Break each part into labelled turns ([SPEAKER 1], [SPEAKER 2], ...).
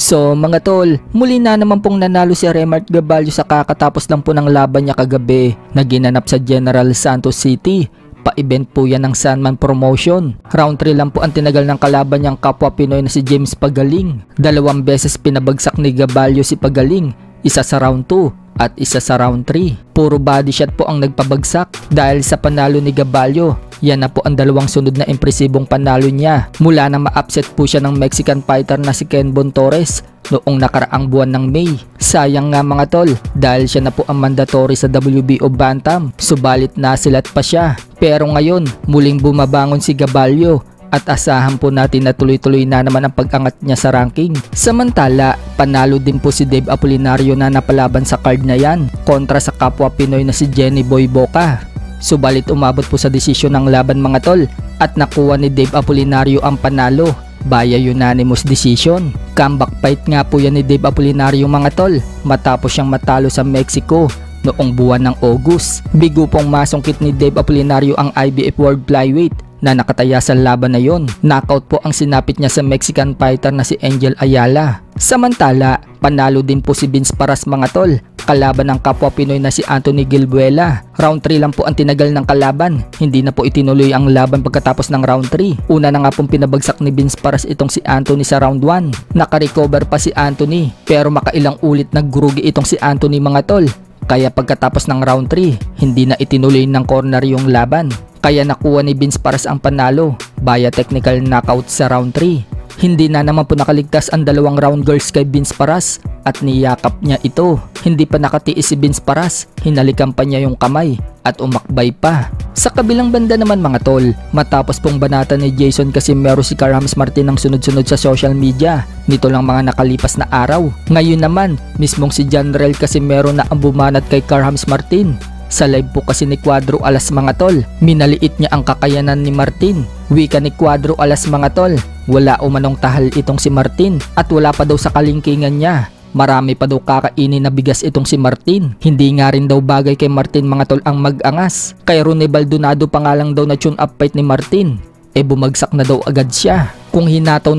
[SPEAKER 1] So mga tol, muli na naman pong nanalo si Remart Gaballo sa kakatapos lang po ng laban niya kagabi na ginanap sa General Santos City. Pa-event po yan ng Sandman Promotion. Round 3 lang po ang tinagal ng kalaban niyang kapwa Pinoy na si James Pagaling. 2 beses pinabagsak ni Gaballo si Pagaling, isa sa round 2 at isa sa round 3. Puro body shot po ang nagpabagsak dahil sa panalo ni Gaballo. Yan na po ang 2 sunod na impresibong panalo niya mula na ma-upset po siya ng Mexican fighter na si Ken Bon Torres noong nakaraang buwan ng May. Sayang nga mga tol dahil siya na po ang mandatory sa WBO Bantam, subalit nasilat pa siya. Pero ngayon muling bumabangon si Gaballo at asahan po natin na tuloy-tuloy na naman ang pag-angat niya sa ranking. Samantala, panalo din po si Dave Apolinario na napalaban sa card na yan kontra sa kapwa Pinoy na si Jenny Boy Boca. Subalit umabot po sa desisyon ng laban mga tol at nakuha ni Dave Apolinario ang panalo via unanimous decision. Comeback fight nga po yan ni Dave Apolinario mga tol matapos siyang matalo sa Mexico noong buwan ng August. Bigo pong masungkit ni Dave Apolinario ang IBF World Flyweight na nakataya sa laban na yon. Knockout po ang sinapit niya sa Mexican fighter na si Angel Ayala. Samantala, panalo din po si Vince Paras mga tol kalaban ng kapwa Pinoy na si Anthony Gilbuela. Round 3 lang po ang tinagal ng kalaban. Hindi na po itinuloy ang laban pagkatapos ng round 3. Una na nga pong pinabagsak ni Vince Paras itong si Anthony sa round 1. Nakarecover pa si Anthony pero makailang ulit naggurugi itong si Anthony mga tol. Kaya pagkatapos ng round 3, hindi na itinuloy ng corner yung laban. Kaya nakuha ni Vince Paras ang panalo via technical knockout sa round 3. Hindi na naman po nakaligtas ang 2 round girls kay Vince Paras at niyakap niya ito. Hindi pa nakatiis si Vince Paras, hinalikan pa niya yung kamay at umakbay pa. Sa kabilang banda naman mga tol, matapos pong banata ni Jason Casimero si Carlos Martin ng sunod-sunod sa social media nito lang mga nakalipas na araw. Ngayon naman, mismong si Janrel Casimero na ang bumanat kay Carlos Martin. Sa live po kasi ni Cuadro Alas mga tol, minaliit niya ang kakayanan ni Martin. Wika ni Cuadro Alas mga tol, wala umanong tahal itong si Martin at wala pa daw sa kalingkingan niya. Marami pa daw kakainin na bigas itong si Martin. Hindi nga rin daw bagay kay Martin mga tol ang mag-angas. Kay Ronnie Baldonado pa nga lang daw na tune up fight ni Martin. Bumagsak na daw agad siya. Kung hinataw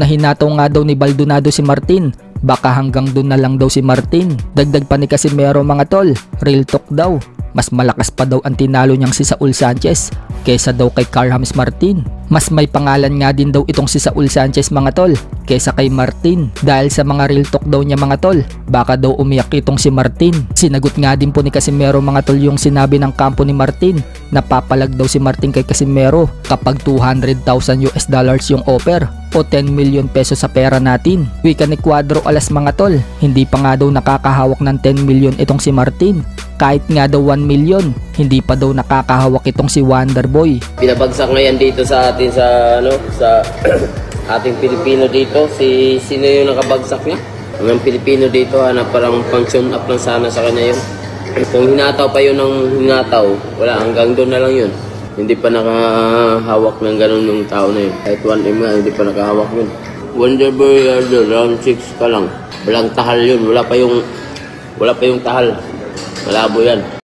[SPEAKER 1] nga daw ni Baldonado si Martin, baka hanggang doon na lang daw si Martin. Dagdag pa ni Casimero mga tol, real talk daw. Mas malakas pa daw ang tinalo niyang si Saul Sanchez kaysa daw kay Carlos Martin. Mas may pangalan nga din daw itong si Saul Sanchez mga tol kaysa kay Martin. Dahil sa mga real talk daw niya mga tol, baka daw umiyak itong si Martin. Sinagot nga din po ni Casimero mga tol yung sinabi ng kampo ni Martin na papalag daw si Martin kay Casimero kapag $200,000 yung offer o 10 million pesos sa pera natin. Wika ni Cuadro Alas mga tol, hindi pa nga daw nakakahawak ng 10 million itong si Martin. Kahit nga daw 1 million, hindi pa daw nakakahawak itong si Wonderboy.
[SPEAKER 2] Pinabagsak ngayon dito sa atin sa ating Pilipino dito. Sino yung nakabagsak niya? Ang Pilipino dito, parang function up lang sana sa kanya yun. Kung hinataw pa yun ng hinataw, wala, hanggang doon na lang yun. Hindi pa nakahawak ng ganun yung tao na yun. Kahit 1M nga, hindi pa nakahawak yun. Wonderboy, round 6 ka lang. Walang tahal yun, wala pa yung tahal. Malabo yan.